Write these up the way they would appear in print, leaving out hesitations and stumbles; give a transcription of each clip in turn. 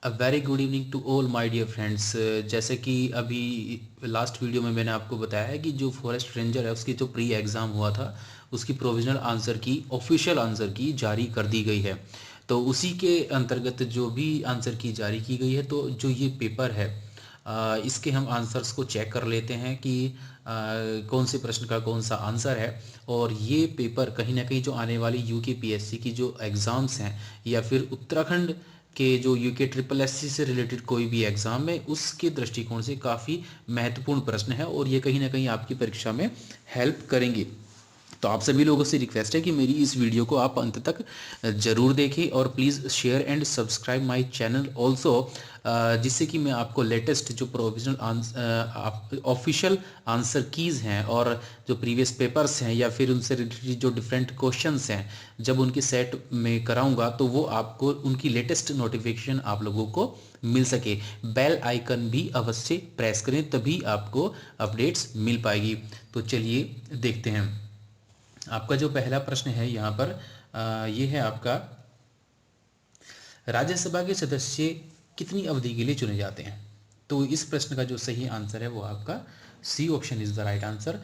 A very good evening to all my dear friends. जैसे कि अभी लास्ट वीडियो में मैंने आपको बताया है कि जो फॉरेस्ट रेंजर है उसकी जो प्री एग्ज़ाम हुआ था उसकी प्रोविजनल आंसर की ऑफिशियल आंसर की जारी कर दी गई है। तो उसी के अंतर्गत जो भी आंसर की जारी की गई है, तो जो ये पेपर है इसके हम आंसर्स को चेक कर लेते हैं कि कौन से प्रश्न का कौन सा आंसर है। और ये पेपर कहीं ना कहीं जो आने वाली यूके पीएससी की जो एग्ज़ाम्स हैं या फिर उत्तराखंड के जो यूके ट्रिपल एससी से रिलेटेड कोई भी एग्ज़ाम है उसके दृष्टिकोण से काफ़ी महत्वपूर्ण प्रश्न है और ये कहीं ना कहीं आपकी परीक्षा में हेल्प करेंगे। तो आप सभी लोगों से रिक्वेस्ट है कि मेरी इस वीडियो को आप अंत तक ज़रूर देखें और please share and subscribe my channel also, जिससे कि मैं आपको लेटेस्ट जो प्रोविजनल ऑफिशियल आंसर कीज़ हैं और जो प्रीवियस पेपर्स हैं या फिर उनसे रिलेटेड जो डिफरेंट क्वेश्चंस हैं जब उनके सेट में कराऊंगा तो वो आपको उनकी लेटेस्ट नोटिफिकेशन आप लोगों को मिल सके। बेल आइकन भी अवश्य प्रेस करें, तभी आपको अपडेट्स मिल पाएगी। तो चलिए देखते हैं। आपका जो पहला प्रश्न है यहाँ पर ये है आपका, राज्यसभा के सदस्य कितनी अवधि के लिए चुने जाते हैं? तो इस प्रश्न का जो सही आंसर है वो आपका C option is the right answer.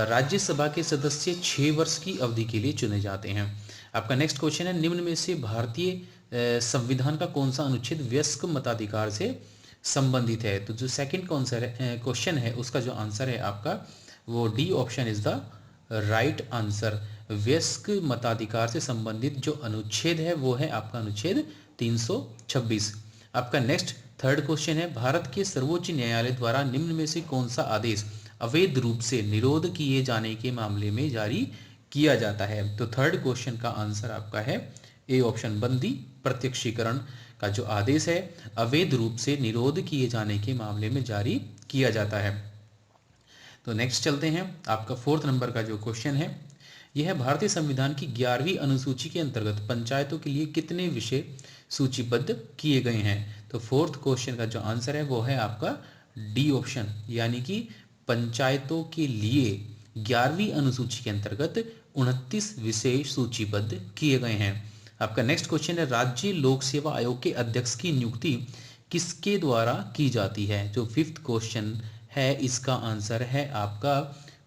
राज्यसभा के सदस्य 6 वर्ष की अवधि के लिए चुने जाते हैं। आपका नेक्स्ट क्वेश्चन है, निम्न में से भारतीय संविधान का कौन सा अनुच्छेद वयस्क मताधिकार से संबंधित है? तो जो सेकंड क्वेश्चन है उसका जो आंसर है आपका वो D option is the right answer. वयस्क मताधिकार से संबंधित जो अनुच्छेद है वो है आपका अनुच्छेद 326। आपका नेक्स्ट थर्ड क्वेश्चन है, भारत के सर्वोच्च न्यायालय द्वारा निम्न में से कौन सा आदेश अवैध रूप से निरोध किए जाने के मामले में जारी किया जाता है? तो थर्ड क्वेश्चन का आंसर आपका है ए ऑप्शन, बंदी प्रत्यक्षीकरण का जो आदेश है अवैध रूप से निरोध किए जाने के मामले में जारी किया जाता है। तो नेक्स्ट चलते हैं। आपका फोर्थ नंबर का जो क्वेश्चन है यह है, भारतीय संविधान की 11वीं अनुसूची के अंतर्गत पंचायतों के लिए कितने विषय सूचीबद्ध किए गए हैं? तो फोर्थ क्वेश्चन का जो आंसर है वो है आपका डी ऑप्शन, यानी कि पंचायतों के लिए 11वीं अनुसूची के अंतर्गत 29 विषय सूचीबद्ध किए गए हैं। आपका नेक्स्ट क्वेश्चन है, राज्य लोक सेवा आयोग के अध्यक्ष की नियुक्ति किसके द्वारा की जाती है? जो फिफ्थ क्वेश्चन है इसका आंसर है आपका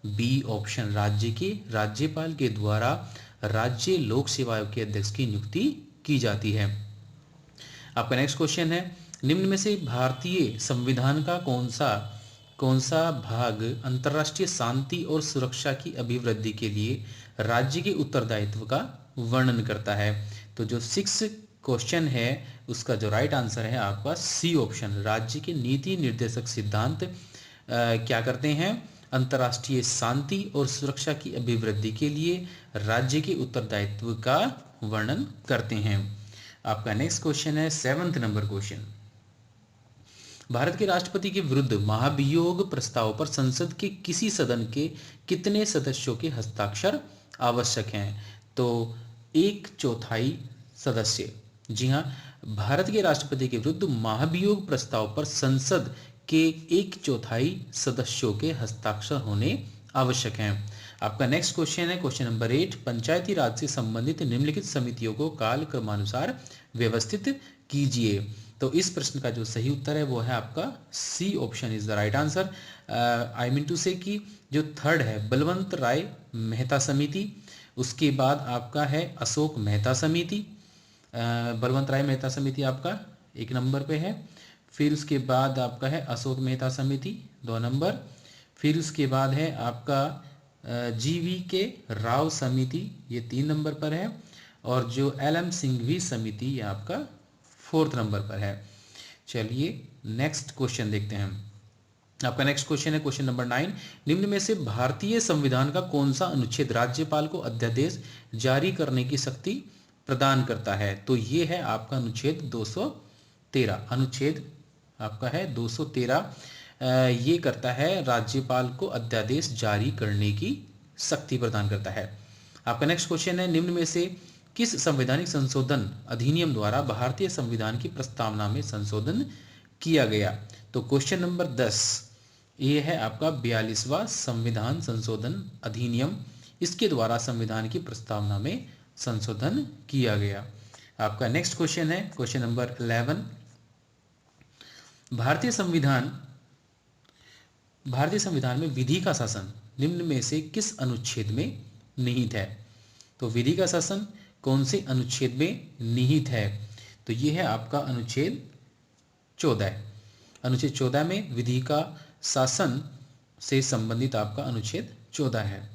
बी ऑप्शन, राज्य के राज्यपाल के द्वारा राज्य लोक सेवा आयोग के अध्यक्ष की नियुक्ति की जाती है। आपका नेक्स्ट क्वेश्चन है, निम्न में से भारतीय संविधान का कौन सा भाग अंतर्राष्ट्रीय शांति और सुरक्षा की अभिवृद्धि के लिए राज्य के उत्तरदायित्व का वर्णन करता है? तो जो सिक्स क्वेश्चन है उसका जो राइट आंसर है आपका सी ऑप्शन, राज्य के नीति निर्देशक सिद्धांत क्या करते हैं? अंतर्राष्ट्रीय शांति और सुरक्षा की अभिवृद्धि के लिए राज्य के उत्तरदायित्व का वर्णन करते हैं। आपका नेक्स्ट क्वेश्चन है सेवंथ नंबर क्वेश्चन, भारत के राष्ट्रपति के विरुद्ध महाभियोग प्रस्ताव पर संसद के किसी सदन के कितने सदस्यों के हस्ताक्षर आवश्यक हैं? तो 1/4 सदस्य। जी हाँ, भारत के राष्ट्रपति के विरुद्ध महाभियोग प्रस्ताव पर संसद के 1/4 सदस्यों के हस्ताक्षर होने आवश्यक हैं। आपका नेक्स्ट क्वेश्चन है क्वेश्चन नंबर 8, पंचायती राज से संबंधित निम्नलिखित समितियों को काल क्रमानुसार व्यवस्थित कीजिए। तो इस प्रश्न का जो सही उत्तर है वो है आपका C option is the right answer. I mean to say कि जो थर्ड है बलवंत राय मेहता समिति, उसके बाद आपका है अशोक मेहता समिति। बलवंत राय मेहता समिति आपका 1 नंबर पे है, फिर उसके बाद आपका है अशोक मेहता समिति 2 नंबर, फिर उसके बाद है आपका जीवी के राव समिति ये 3 नंबर पर है, और जो एल.एम. सिंघवी समिति ये आपका 4th नंबर पर है। चलिए नेक्स्ट क्वेश्चन देखते हैं। आपका नेक्स्ट क्वेश्चन है क्वेश्चन नंबर 9, निम्न में से भारतीय संविधान का कौन सा अनुच्छेद राज्यपाल को अध्यादेश जारी करने की शक्ति प्रदान करता है? तो ये है आपका अनुच्छेद 213। अनुच्छेद आपका है 213, ये करता है राज्यपाल को अध्यादेश जारी करने की शक्ति प्रदान करता है। आपका नेक्स्ट क्वेश्चन है, निम्न में से किस संवैधानिक संशोधन अधिनियम द्वारा भारतीय संविधान की प्रस्तावना में संशोधन किया गया? तो क्वेश्चन नंबर 10 ये है आपका 42वां संविधान संशोधन अधिनियम, इसके द्वारा संविधान की प्रस्तावना में संशोधन किया गया। आपका नेक्स्ट क्वेश्चन है क्वेश्चन नंबर 11, भारतीय संविधान भारतीय संविधान में विधि का शासन निम्न में से किस अनुच्छेद में निहित है? तो विधि का शासन कौन से अनुच्छेद में निहित है? तो ये है आपका अनुच्छेद 14। अनुच्छेद 14 में विधि का शासन से संबंधित आपका अनुच्छेद 14 है।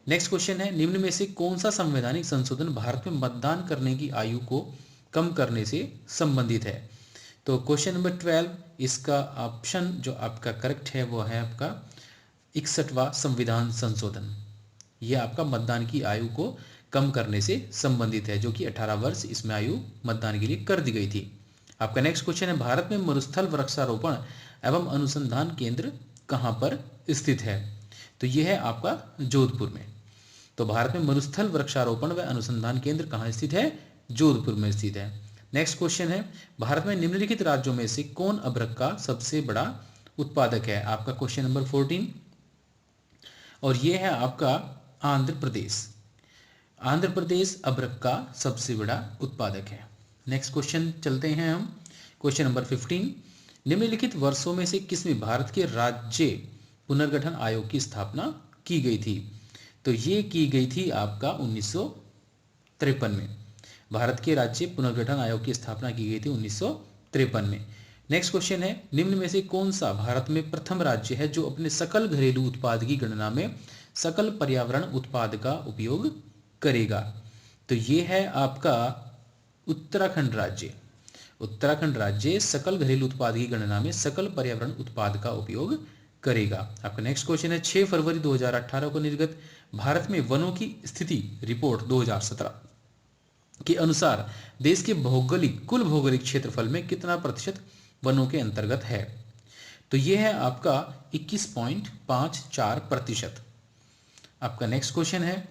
नेक्स्ट क्वेश्चन है, निम्न में से कौन सा संवैधानिक संशोधन भारत में मतदान करने की आयु को कम करने से संबंधित है? तो क्वेश्चन नंबर 12, इसका ऑप्शन जो आपका करेक्ट है वो है आपका 61वां संविधान संशोधन। यह आपका मतदान की आयु को कम करने से संबंधित है, जो कि 18 वर्ष इसमें आयु मतदान के लिए कर दी गई थी। आपका नेक्स्ट क्वेश्चन है, भारत में मरुस्थल वृक्षारोपण एवं अनुसंधान केंद्र कहाँ पर स्थित है? तो यह है आपका जोधपुर में। तो भारत में मरुस्थल वृक्षारोपण व अनुसंधान केंद्र कहाँ स्थित है? जोधपुर में स्थित है। नेक्स्ट क्वेश्चन है, भारत में निम्नलिखित राज्यों में से कौन अभ्रक का सबसे बड़ा उत्पादक है? आपका क्वेश्चन नंबर 14, और यह है आपका आंध्र प्रदेश। आंध्र प्रदेश अभ्रक का सबसे बड़ा उत्पादक है। नेक्स्ट क्वेश्चन चलते हैं हम, क्वेश्चन नंबर 15, निम्नलिखित वर्षों में से किसमें भारत के राज्य पुनर्गठन आयोग की स्थापना की गई थी? तो ये की गई थी आपका 1953 में। भारत के राज्य पुनर्गठन आयोग की स्थापना की गई थी 1953 में। नेक्स्ट क्वेश्चन है, निम्न में से कौन सा भारत में प्रथम राज्य है जो अपने सकल घरेलू उत्पाद की गणना में सकल पर्यावरण उत्पाद का उपयोग करेगा? तो ये है आपका उत्तराखंड राज्य। उत्तराखंड राज्य सकल घरेलू उत्पाद की गणना में सकल पर्यावरण उत्पाद का उपयोग करेगा। आपका नेक्स्ट क्वेश्चन है, 6 फरवरी 2018 को निर्गत भारत में वनों की स्थिति रिपोर्ट 2017 के अनुसार देश के कुल भौगोलिक क्षेत्रफल में कितना प्रतिशत वनों के अंतर्गत है? तो यह है आपका 21.54%। आपका नेक्स्ट क्वेश्चन है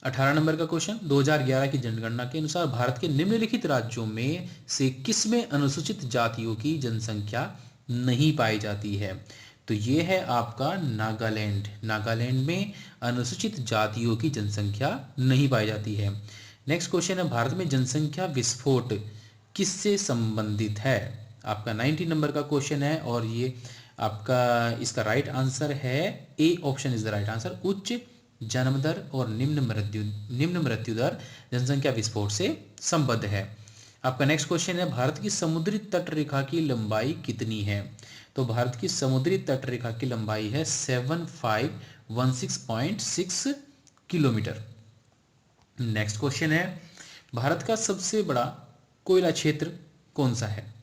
18 नंबर का क्वेश्चन, 2011 की जनगणना के अनुसार भारत के निम्नलिखित राज्यों में से किसमें अनुसूचित जातियों की जनसंख्या नहीं पाई जाती है? तो ये है आपका नागालैंड। नागालैंड में अनुसूचित जातियों की जनसंख्या नहीं पाई जाती है। नेक्स्ट क्वेश्चन है, भारत में जनसंख्या विस्फोट किससे संबंधित है? आपका 90 नंबर का क्वेश्चन है, और ये आपका इसका राइट आंसर है A option is the right answer. उच्च जन्म दर और निम्न मृत्यु दर जनसंख्या विस्फोट से संबद्ध है। आपका नेक्स्ट क्वेश्चन है, भारत की समुद्री तट रेखा की लंबाई कितनी है? तो भारत की समुद्री तट रेखा की लंबाई है 7516.6 किलोमीटर। नेक्स्ट क्वेश्चन है, भारत का सबसे बड़ा कोयला क्षेत्र कौन सा है?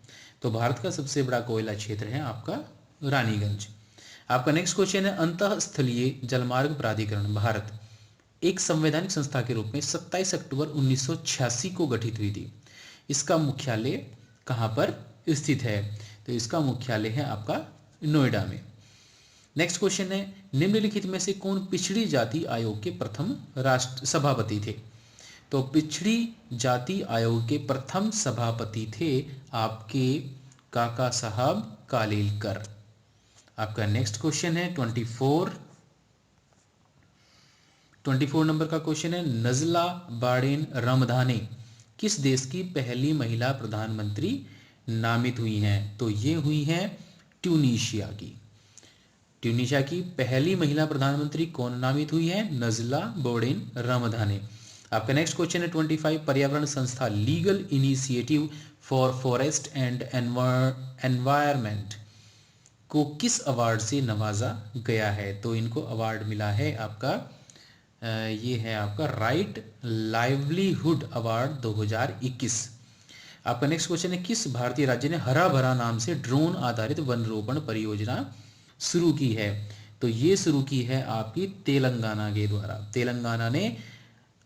तो भारत का सबसे बड़ा कोयला क्षेत्र है आपका रानीगंज। आपका नेक्स्ट क्वेश्चन है, अंतःस्थलीय जलमार्ग प्राधिकरण भारत एक संवैधानिक संस्था के रूप में 27 अक्टूबर 1986 को गठित हुई थी। इसका मुख्यालय कहाँ पर स्थित है? तो इसका मुख्यालय है आपका नोएडा में। नेक्स्ट क्वेश्चन है, निम्नलिखित में से कौन पिछड़ी जाति आयोग के प्रथम राष्ट्र सभापति थे? तो पिछड़ी जाति आयोग के प्रथम सभापति थे आपके काका साहब कालेलकर। आपका नेक्स्ट क्वेश्चन है 24 नंबर का क्वेश्चन है, नजला बाडेन रमधाने किस देश की पहली महिला प्रधानमंत्री नामित हुई हैं? तो ये हुई हैं ट्यूनीशिया की। ट्यूनीशिया की पहली महिला प्रधानमंत्री कौन नामित हुई है? नजला बोडेन रमधाने। आपका नेक्स्ट क्वेश्चन है 25, पर्यावरण संस्था legal initiative for forest and environment को किस अवार्ड से नवाजा गया है? तो इनको अवार्ड मिला है आपका ये है आपका राइट लाइवलीहुड अवार्ड 2021। आपका नेक्स्ट क्वेश्चन है, किस भारतीय राज्य ने हरा भरा नाम से ड्रोन आधारित वन रोपण परियोजना शुरू की है? तो ये शुरू की है आपकी तेलंगाना के द्वारा। तेलंगाना ने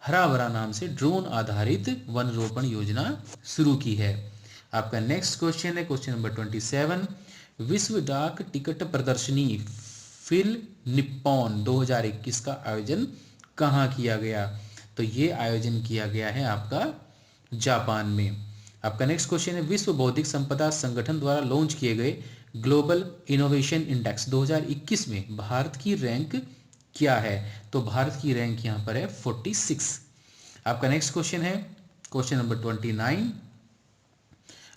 हरा भरा नाम से ड्रोन आधारित वन रोपण योजना शुरू की है। आपका नेक्स्ट क्वेश्चन है क्वेश्चन नंबर 27, विश्व डाक टिकट प्रदर्शनी फिल निप्पॉन 2021 का आयोजन कहाँ किया गया? तो ये आयोजन किया गया है आपका जापान में। आपका नेक्स्ट क्वेश्चन है, विश्व बौद्धिक संपदा संगठन द्वारा लॉन्च किए गए ग्लोबल इनोवेशन इंडेक्स 2021 में भारत की रैंक क्या है? तो भारत की रैंक यहाँ पर है 46। आपका नेक्स्ट क्वेश्चन है क्वेश्चन नंबर 29,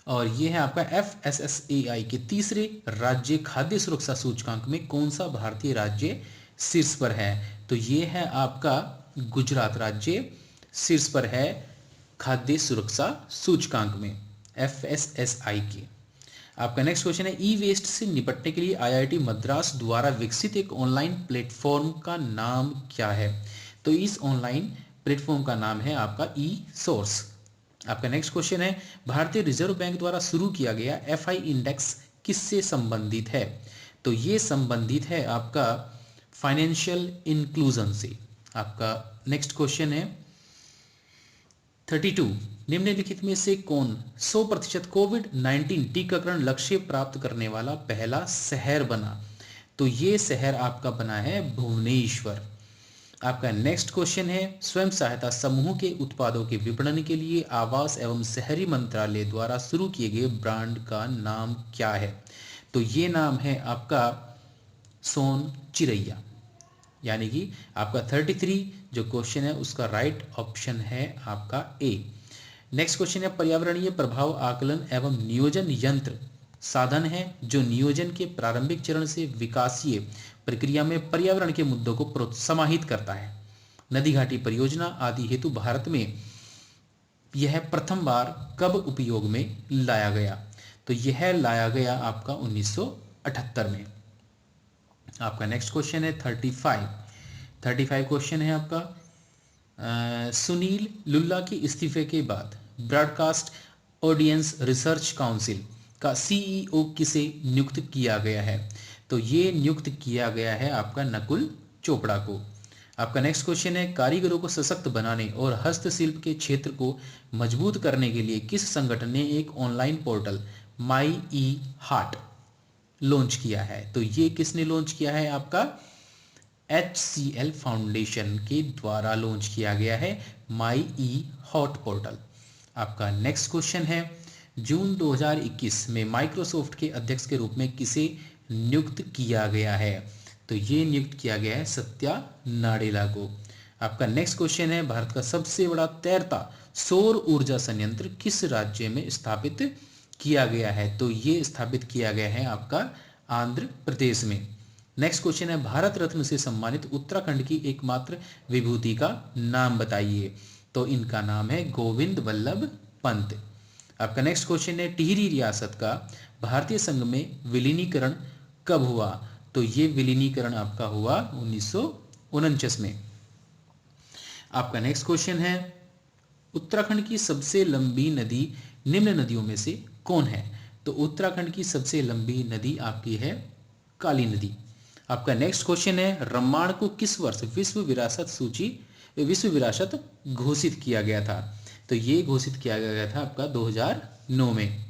और ये है आपका FSSAI के तीसरे राज्य खाद्य सुरक्षा सूचकांक में कौन सा भारतीय राज्य शीर्ष पर है? तो ये है आपका गुजरात राज्य शीर्ष पर है खाद्य सुरक्षा सूचकांक में FSSAI के। आपका नेक्स्ट क्वेश्चन है, ई वेस्ट से निपटने के लिए IIT मद्रास द्वारा विकसित एक ऑनलाइन प्लेटफॉर्म का नाम क्या है? तो इस ऑनलाइन प्लेटफॉर्म का नाम है आपका ई सोर्स। आपका नेक्स्ट क्वेश्चन है, भारतीय रिजर्व बैंक द्वारा शुरू किया गया FI इंडेक्स किससे संबंधित है? तो ये संबंधित है आपका फाइनेंशियल इंक्लूजन से। आपका नेक्स्ट क्वेश्चन है 32, निम्नलिखित में से कौन 100% कोविड-19 टीकाकरण लक्ष्य प्राप्त करने वाला पहला शहर बना? तो ये शहर आपका बना है भुवनेश्वर। आपका नेक्स्ट क्वेश्चन है, स्वयं सहायता समूह के उत्पादों के विपणन के लिए आवास एवं शहरी मंत्रालय द्वारा शुरू किए गए ब्रांड का नाम क्या है? तो ये नाम है आपका सोन चिरैया। यानी कि आपका 33 जो क्वेश्चन है उसका राइट ऑप्शन है आपका ए। नेक्स्ट क्वेश्चन है, पर्यावरणीय प्रभाव आकलन एवं नियोजन यंत्र साधन है जो नियोजन के प्रारंभिक चरण से विकासीय प्रक्रिया में पर्यावरण के मुद्दों को समाहित करता है। नदी घाटी परियोजना आदि हेतु भारत में यह प्रथम बार कब उपयोग में लाया गया? तो यह लाया गया आपका 1978 में। आपका नेक्स्ट क्वेश्चन है 35 क्वेश्चन है आपका, सुनील लुल्ला के इस्तीफे के बाद ब्रॉडकास्ट ऑडियंस रिसर्च काउंसिल का CEO किसे नियुक्त किया गया है? तो ये नियुक्त किया गया है आपका नकुल चोपड़ा को। आपका नेक्स्ट क्वेश्चन है, कारीगरों को सशक्त बनाने और हस्तशिल्प के क्षेत्र को मजबूत करने के लिए किस संगठन ने एक online portal my E heart launch किया है? तो ये किसने लॉन्च किया है? आपका HCL फाउंडेशन के द्वारा लॉन्च किया गया है माई ई हॉट पोर्टल। आपका नेक्स्ट क्वेश्चन है, जून 2021 में माइक्रोसॉफ्ट के अध्यक्ष के रूप में किसे नियुक्त किया गया है? तो ये नियुक्त किया गया है सत्या नाडेला को। आपका नेक्स्ट क्वेश्चन है, भारत का सबसे बड़ा तैरता सौर ऊर्जा संयंत्र किस राज्य में स्थापित किया गया है? तो ये स्थापित किया गया है आपका आंध्र प्रदेश में। नेक्स्ट क्वेश्चन है, भारत रत्न से सम्मानित उत्तराखंड की एकमात्र विभूति का नाम बताइए? तो इनका नाम है गोविंद वल्लभ पंत। आपका नेक्स्ट क्वेश्चन है, टिहरी रियासत का भारतीय संघ में विलीनीकरण कब हुआ? तो ये विलीनीकरण आपका हुआ 1949 में। आपका नेक्स्ट क्वेश्चन है, उत्तराखंड की सबसे लंबी नदी निम्न नदियों में से कौन है? तो उत्तराखंड की सबसे लंबी नदी आपकी है काली नदी। आपका नेक्स्ट क्वेश्चन है, रम्माण को किस वर्ष विश्व विरासत घोषित किया गया था? तो ये घोषित किया गया था आपका 2009 में।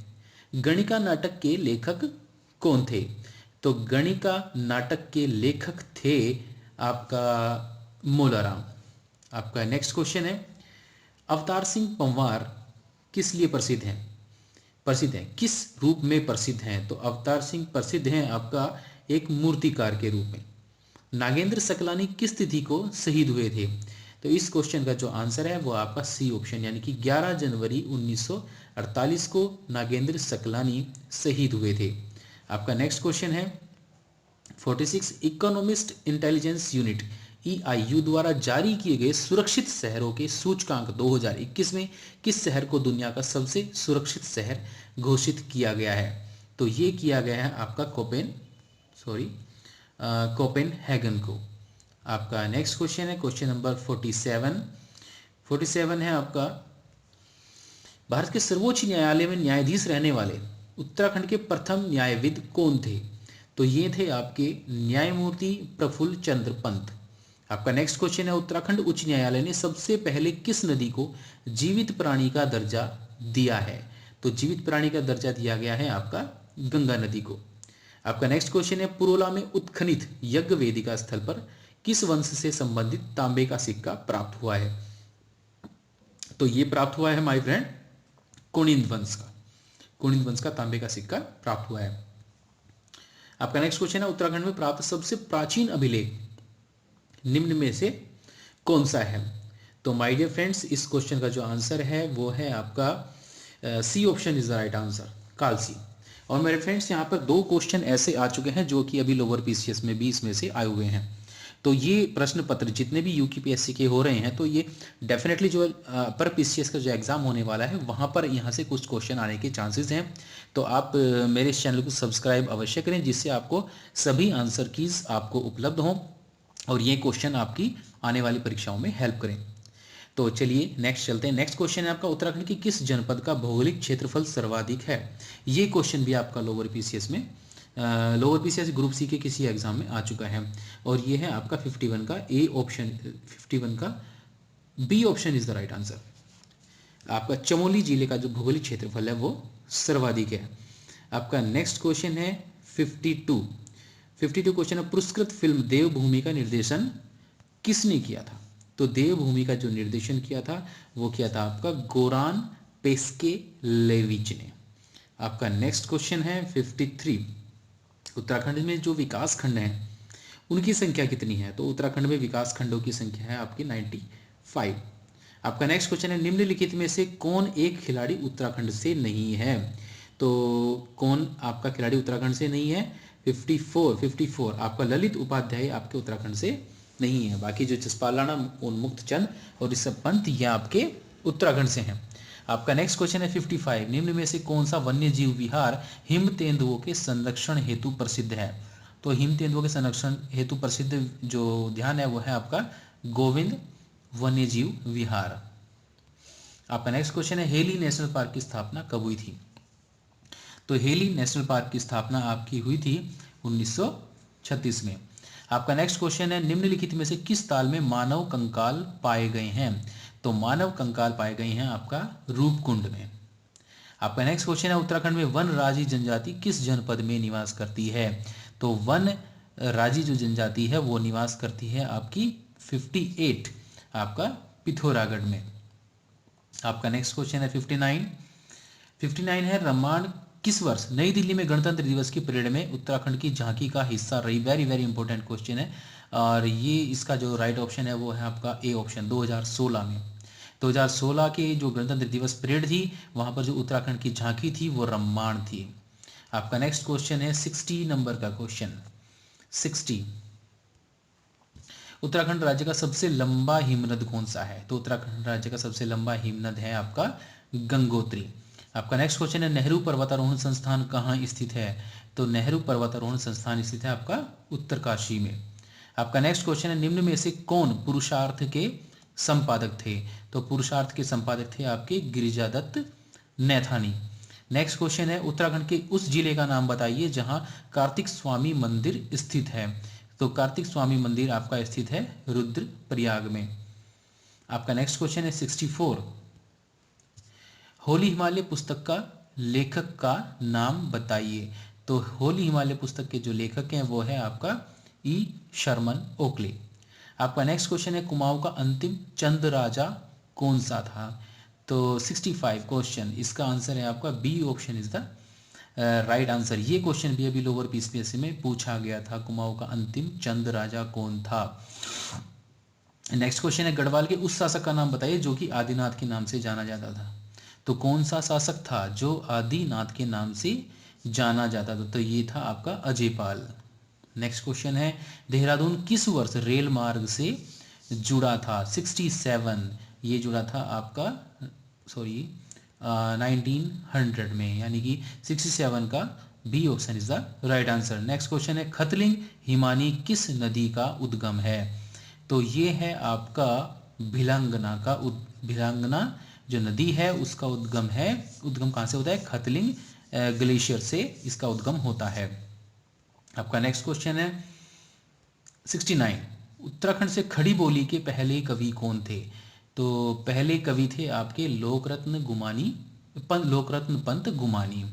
गणिका नाटक के लेखक कौन थे? तो गणिका नाटक के लेखक थे आपका मोलाराम। आपका नेक्स्ट क्वेश्चन है, अवतार सिंह पंवार किस लिए प्रसिद्ध हैं? किस रूप में प्रसिद्ध हैं? तो अवतार सिंह प्रसिद्ध हैं आपका एक मूर्तिकार के रूप में। नागेंद्र सकलानी किस तिथि को शहीद हुए थे? तो इस क्वेश्चन का जो आंसर है वो आपका सी ऑप्शन, यानी कि 11 जनवरी 1948 को नागेंद्र सकलानी शहीद हुए थे। आपका नेक्स्ट क्वेश्चन है 46, इकोनॉमिस्ट इंटेलिजेंस यूनिट EIU द्वारा जारी किए गए सुरक्षित शहरों के सूचकांक 2021 में किस शहर को दुनिया का सबसे सुरक्षित शहर घोषित किया गया है? तो ये किया गया है आपका कोपेनहेगन को। आपका नेक्स्ट क्वेश्चन है क्वेश्चन नंबर 47 है आपका, भारत के सर्वोच्च न्यायालय में न्यायाधीश रहने वाले उत्तराखंड के प्रथम न्यायविद कौन थे? तो ये थे आपके न्यायमूर्ति प्रफुल्ल चंद्र पंत। आपका नेक्स्ट क्वेश्चन है, उत्तराखंड उच्च न्यायालय ने सबसे पहले किस नदी को जीवित प्राणी का दर्जा दिया है? तो जीवित प्राणी का दर्जा दिया गया है आपका गंगा नदी को। आपका नेक्स्ट क्वेश्चन है, पुरोला में उत्खनित यज्ञ वेदिका स्थल पर किस वंश से संबंधित तांबे का सिक्का प्राप्त हुआ है? तो ये प्राप्त हुआ है माय फ्रेंड कुनिंद वंश का तांबे का सिक्का प्राप्त हुआ है। आपका नेक्स्ट क्वेश्चन है, उत्तराखंड में प्राप्त सबसे प्राचीन अभिलेख निम्न में से कौन सा है? तो माय डियर फ्रेंड्स, इस क्वेश्चन का जो आंसर है वो है आपका C option is the right answer, Kalsi. और मेरे फ्रेंड्स यहाँ पर दो क्वेश्चन ऐसे आ चुके हैं जो कि अभी लोअर पीसीएस में भी इसमें से आए हुए हैं। तो ये प्रश्न पत्र जितने भी यूपीपीएससी के हो रहे हैं, तो ये डेफिनेटली जो पर पीसीएस का जो एग्जाम होने वाला है वहाँ पर यहाँ से कुछ क्वेश्चन आने के चांसेस हैं। तो आप मेरे इस चैनल को सब्सक्राइब अवश्य करें, जिससे आपको सभी आंसर कीज आपको उपलब्ध हों और ये क्वेश्चन आपकी आने वाली परीक्षाओं में हेल्प करें। तो चलिए नेक्स्ट चलते हैं। नेक्स्ट क्वेश्चन है आपका, उत्तराखंड की किस जनपद का भौगोलिक क्षेत्रफल सर्वाधिक है? ये क्वेश्चन भी आपका लोअर पीसीएस में, लोअर पीसीएस ग्रुप सी के किसी एग्जाम में आ चुका है और ये है आपका 51 का ए ऑप्शन, 51 का B option is the right answer. आपका चमोली जिले का जो भौगोलिक क्षेत्रफल है वो सर्वाधिक है। आपका नेक्स्ट क्वेश्चन है 52 क्वेश्चन है, पुरस्कृत फिल्म देवभूमि का निर्देशन किसने किया था? तो देवभूमि का जो निर्देशन किया था वो किया था आपका गोरान पेस्केलेविच ने। आपका नेक्स्ट क्वेश्चन है 53, उत्तराखंड में जो विकास खंड हैं उनकी संख्या कितनी है? तो उत्तराखंड में विकास खंडों की संख्या है आपकी 95। आपका नेक्स्ट क्वेश्चन है, निम्नलिखित में से कौन एक खिलाड़ी उत्तराखंड से नहीं है? तो कौन आपका खिलाड़ी उत्तराखंड से नहीं है? 54 आपका ललित उपाध्याय आपके उत्तराखंड से नहीं है। बाकी जो जसपाल राणा, उन्मुक्त चंद और ऋषभ पंत ये आपके उत्तराखंड से हैं। आपका नेक्स्ट क्वेश्चन है 55, निम्न में से कौन सा वन्य जीव विहार हिम तेंदुओं के संरक्षण हेतु प्रसिद्ध है? तो हिम तेंदुओं के संरक्षण हेतु प्रसिद्ध जो उद्यान है वो है आपका गोविंद वन्य जीव विहार। आपका नेक्स्ट क्वेश्चन है, हेली नेशनल पार्क की स्थापना कब हुई थी? तो हेली नेशनल पार्क की स्थापना आपकी हुई थी 1936 में। आपका नेक्स्ट क्वेश्चन है, निम्नलिखित में से किस ताल में मानव कंकाल पाए गए हैं? तो मानव कंकाल पाए गए हैं आपका रूपकुंड में। आपका नेक्स्ट क्वेश्चन है, उत्तराखंड में वन राजी जनजाति किस जनपद में निवास करती है? तो वन राजी जो जनजाति है वो निवास करती है आपकी 58 आपका पिथौरागढ़ में। आपका नेक्स्ट क्वेश्चन है 59 है, रम्माण किस वर्ष नई दिल्ली में गणतंत्र दिवस की परेड में उत्तराखंड की झांकी का हिस्सा रही? वेरी वेरी इंपॉर्टेंट क्वेश्चन है और ये इसका जो राइट ऑप्शन है वो है आपका ए ऑप्शन, 2016 में। 2016 की जो गणतंत्र दिवस परेड थी वहां पर जो उत्तराखंड की झांकी थी वो रम्माण थी। आपका नेक्स्ट क्वेश्चन है 60 नंबर का क्वेश्चन, 60, उत्तराखंड राज्य का सबसे लंबा हिमनद कौन सा है? तो उत्तराखंड राज्य का सबसे लंबा हिमनद है आपका गंगोत्री। आपका नेक्स्ट क्वेश्चन है, नेहरू पर्वतारोहण संस्थान कहाँ स्थित है? तो नेहरू पर्वतारोहण संस्थान स्थित है आपका उत्तरकाशी में। आपका नेक्स्ट क्वेश्चन है, निम्न में से कौन पुरुषार्थ के संपादक थे? तो पुरुषार्थ के संपादक थे आपके गिरिजादत्त नैथानी। नेक्स्ट क्वेश्चन है, उत्तराखंड के उस जिले का नाम बताइए जहां कार्तिक स्वामी मंदिर स्थित है? तो कार्तिक स्वामी मंदिर आपका स्थित है रुद्रप्रयाग में। आपका नेक्स्ट क्वेश्चन है 64, होली हिमालय पुस्तक का लेखक का नाम बताइए? तो होली हिमालय पुस्तक के जो लेखक हैं वो है आपका ई शर्मन ओकले। आपका नेक्स्ट क्वेश्चन है, कुमाऊं का अंतिम चंद राजा कौन सा था? तो 65 क्वेश्चन, इसका आंसर है आपका B option is the right answer. ये क्वेश्चन भी अभी लोअर पीसीएससी में पूछा गया था, कुमाऊं का अंतिम चंद राजा कौन था। नेक्स्ट क्वेश्चन है, गढ़वाल के उस शासक का नाम बताइए जो कि आदिनाथ के नाम से जाना जाता था? तो कौन सा शासक था जो आदिनाथ के नाम से जाना जाता था? तो ये था आपका अजयपाल। नेक्स्ट क्वेश्चन है, देहरादून किस वर्ष रेल मार्ग से जुड़ा था? 67, ये जुड़ा था आपका 1900 में, यानी कि 67 का B option is the right answer. Next question है, खतलिंग हिमानी किस नदी का उद्गम है? तो ये है आपका भिलांगना का भिलांगना जो नदी है उसका उद्गम है। उद्गम कहाँ से होता है? खतलिंग ग्लेशियर से इसका उद्गम होता है। आपका नेक्स्ट क्वेश्चन है 69, उत्तराखंड से खड़ी बोली के पहले कवि कौन थे? तो पहले कवि थे आपके लोकरत्न पंत गुमानी।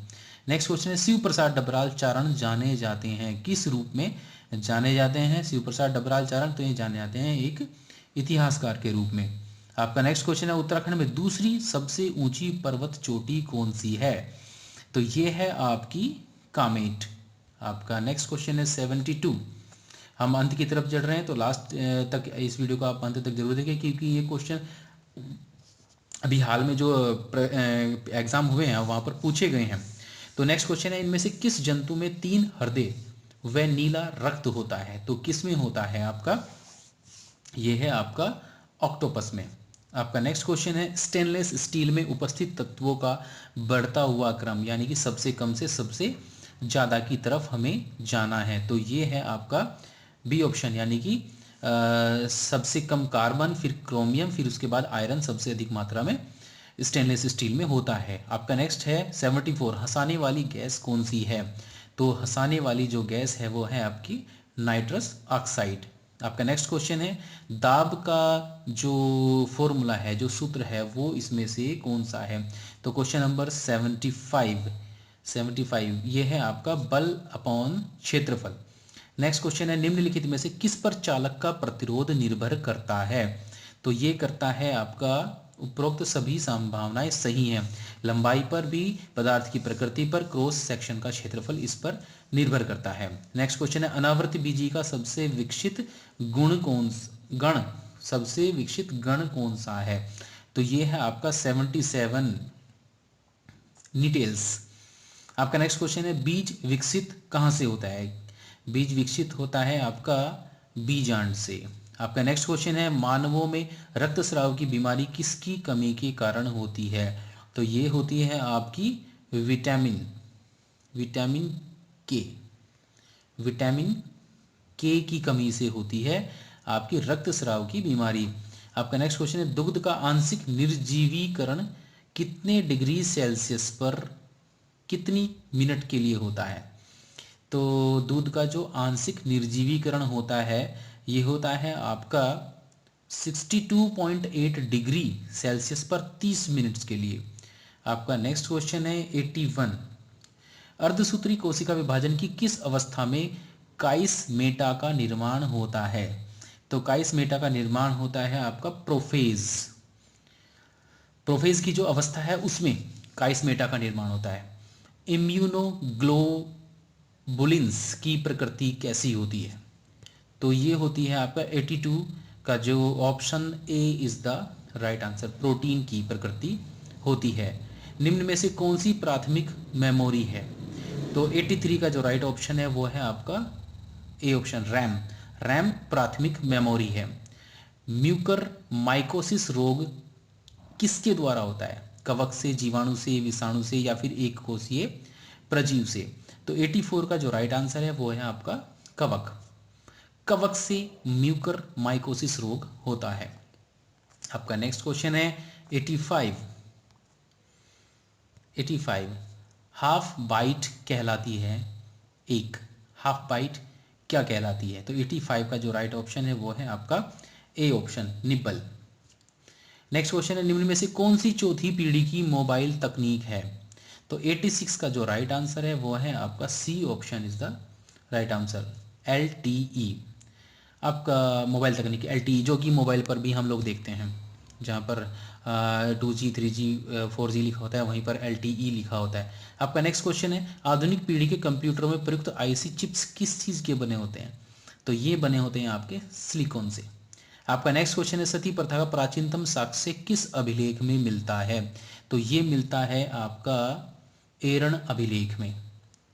नेक्स्ट क्वेश्चन है, शिव प्रसाद डबराल चारण जाने जाते हैं किस रूप में जाने जाते हैं? शिव प्रसाद डबराल चारण तो ये जाने जाते हैं एक इतिहासकार के रूप में। आपका नेक्स्ट क्वेश्चन है, उत्तराखंड में दूसरी सबसे ऊंची पर्वत चोटी कौन सी है? तो ये है आपकी कामेट। आपका नेक्स्ट क्वेश्चन है 72, हम अंत की तरफ चढ़ रहे हैं तो लास्ट तक इस वीडियो को आप अंत तक जरूर देखें क्योंकि ये क्वेश्चन अभी हाल में जो एग्जाम हुए हैं वहाँ पर पूछे गए हैं। तो नेक्स्ट क्वेश्चन है, इनमें से किस जंतु में 3 हृदय व नीला रक्त होता है? तो किस में होता है आपका? ये है आपका ऑक्टोपस में। आपका नेक्स्ट क्वेश्चन है, स्टेनलेस स्टील में उपस्थित तत्वों का बढ़ता हुआ क्रम, यानी कि सबसे कम से सबसे ज़्यादा की तरफ हमें जाना है। तो ये है आपका बी ऑप्शन, यानी कि सबसे कम कार्बन, फिर क्रोमियम, फिर उसके बाद आयरन सबसे अधिक मात्रा में स्टेनलेस स्टील में होता है। आपका नेक्स्ट है 74, हंसाने वाली गैस कौन सी है? तो हंसाने वाली जो गैस है वो है आपकी नाइट्रस ऑक्साइड। आपका नेक्स्ट क्वेश्चन है, दाब का जो फॉर्मूला है, जो सूत्र है, वो इसमें से कौन सा है? तो क्वेश्चन नंबर 75 ये है आपका बल अपॉन क्षेत्रफल। नेक्स्ट क्वेश्चन है, निम्नलिखित में से किस पर चालक का प्रतिरोध निर्भर करता है? तो ये करता है आपका, उपरोक्त सभी संभावनाएं सही हैं। लंबाई पर भी, पदार्थ की प्रकृति पर, क्रॉस सेक्शन का क्षेत्रफल इस पर निर्भर करता है। नेक्स्ट क्वेश्चन है, अनावर्त बीजी का सबसे विकसित गण सबसे विकसित गण कौन सा है? तो ये है आपका 77 निटेल्स। आपका नेक्स्ट क्वेश्चन है, बीज विकसित कहाँ से होता है? बीज विकसित होता है आपका बीजांड से। आपका नेक्स्ट क्वेश्चन है, मानवों में रक्तस्राव की बीमारी किसकी कमी के कारण होती है? तो ये होती है आपकी विटामिन के विटामिन के की कमी से होती है आपकी रक्तस्राव की बीमारी। आपका नेक्स्ट क्वेश्चन है, दुग्ध का आंशिक निर्जीवीकरण कितने डिग्री सेल्सियस पर कितनी मिनट के लिए होता है? तो दूध का जो आंशिक निर्जीवीकरण होता है, ये होता है आपका 62.8 डिग्री सेल्सियस पर 30 मिनट्स के लिए। आपका नेक्स्ट क्वेश्चन है 81, अर्धसूत्री कोशिका विभाजन की किस अवस्था में काइस मेटा का निर्माण होता है? तो काइस मेटा का निर्माण होता है आपका प्रोफेज की जो अवस्था है उसमें काइस मेटा का निर्माण होता है। इम्यूनोग्लोबुलिन्स की प्रकृति कैसी होती है? तो ये होती है आपका 82 का जो option A is the right answer, protein की प्रकृति होती है। निम्न में से कौन सी प्राथमिक मेमोरी है? तो 83 का जो राइट ऑप्शन है वो है आपका ए ऑप्शन, रैम प्राथमिक मेमोरी है। म्यूकर माइकोसिस रोग किसके द्वारा होता है? कवक से, जीवाणु से, विषाणु से, या फिर एक कोषीय प्रजीव से? तो 84 का जो राइट आंसर है वो है आपका कवक से म्यूकर माइकोसिस रोग होता है। आपका नेक्स्ट क्वेश्चन है 85 हाफ बाइट कहलाती है एक, हाफ बाइट क्या कहलाती है? तो 85 का जो राइट ऑप्शन है वो है आपका A option, nibble. Next question है, निम्न में से कौन सी चौथी पीढ़ी की मोबाइल तकनीक है? तो 86 का जो राइट आंसर है वो है आपका C option is the right answer, LTE। आपका मोबाइल तकनीक LTE, जो कि मोबाइल पर भी हम लोग देखते हैं, जहाँ पर 2G 3G 4G लिखा होता है वहीं पर LTE लिखा होता है। आपका नेक्स्ट क्वेश्चन है, आधुनिक पीढ़ी के कंप्यूटरों में प्रयुक्त IC चिप्स किस चीज़ के बने होते हैं? तो ये बने होते हैं आपके सिलिकॉन से। आपका नेक्स्ट क्वेश्चन है, सती प्रथा का प्राचीनतम साक्ष्य किस अभिलेख में मिलता है? तो ये मिलता है आपका एरण अभिलेख में।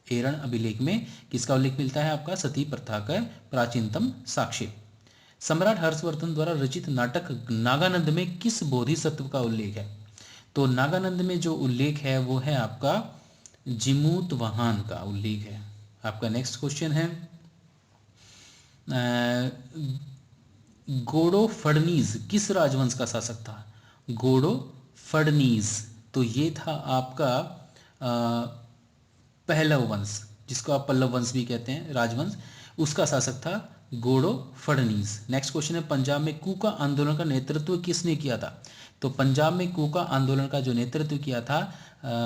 एरण अभिलेख में किसका उल्लेख मिलता है? आपका सती प्रथा का प्राचीनतम साक्ष्य। सम्राट हर्षवर्धन द्वारा रचित नाटक नागानंद में किस बोधिसत्व का उल्लेख है? तो नागानंद में जो उल्लेख है वो है आपका जिमूतवाहन का उल्लेख है। आपका नेक्स्ट क्वेश्चन है, गोडो फडनीज किस राजवंश का शासक था? गोडो फडनीज, तो ये था आपका पहलव वंश, जिसको आप पल्लव वंश भी कहते हैं, राजवंश, उसका शासक था गोडो फडनीज। नेक्स्ट क्वेश्चन है, पंजाब में कूका आंदोलन का नेतृत्व किसने किया था? तो पंजाब में कूका आंदोलन का जो नेतृत्व किया था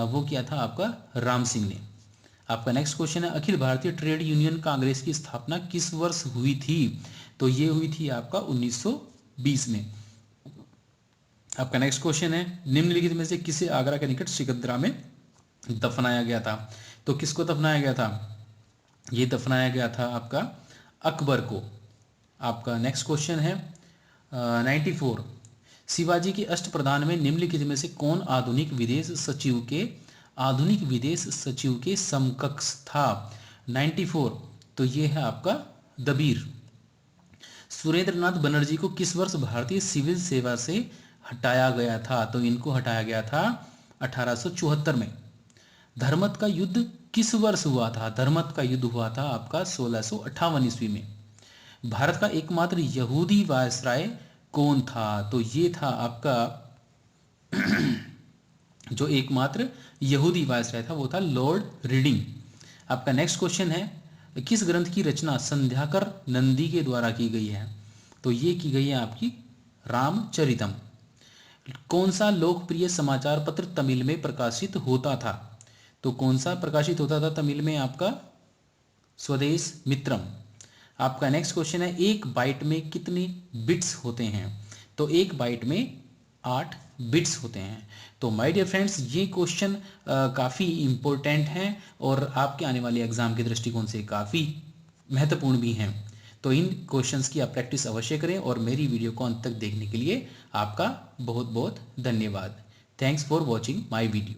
वो किया था आपका राम सिंह ने। आपका नेक्स्ट क्वेश्चन है, अखिल भारतीय ट्रेड यूनियन कांग्रेस की स्थापना किस वर्ष हुई थी? तो ये हुई थी आपका 1920 में। आपका नेक्स्ट क्वेश्चन है, निम्नलिखित में से किसे आगरा के निकट सिकंदरा में दफनाया गया था? तो किसको दफनाया गया था? ये दफनाया गया था आपका अकबर को। आपका नेक्स्ट क्वेश्चन है 94, शिवाजी के अष्टप्रधान में निम्नलिखित में से कौन आधुनिक विदेश सचिव के समकक्ष था? 94। तो ये है आपका दबीर। सुरेंद्रनाथ बनर्जी को किस वर्ष भारतीय सिविल सेवा से हटाया गया था? तो इनको हटाया गया था 1874 में। धर्मत का युद्ध किस वर्ष हुआ था? धर्मत का युद्ध हुआ था आपका 1658 ईस्वी में। भारत का एकमात्र यहूदी वायसराय कौन था? तो ये था आपका जो एकमात्र यहूदी वायसराय था वो था लॉर्ड रीडिंग। आपका नेक्स्ट क्वेश्चन है, किस ग्रंथ की रचना संध्याकर नंदी के द्वारा की गई है? तो ये की गई है आपकी रामचरितम। कौन सा लोकप्रिय समाचार पत्र तमिल में प्रकाशित होता था? तो कौन सा प्रकाशित होता था तमिल में? आपका स्वदेश मित्रम। आपका नेक्स्ट क्वेश्चन है, एक बाइट में कितने बिट्स होते हैं? तो एक बाइट में 8 बिट्स होते हैं। तो माय डियर फ्रेंड्स, ये क्वेश्चन काफ़ी इम्पोर्टेंट हैं और आपके आने वाले एग्जाम के दृष्टिकोण से काफ़ी महत्वपूर्ण भी हैं। तो इन क्वेश्चंस की आप प्रैक्टिस अवश्य करें और मेरी वीडियो को अंत तक देखने के लिए आपका बहुत बहुत धन्यवाद। Thanks for watching my video.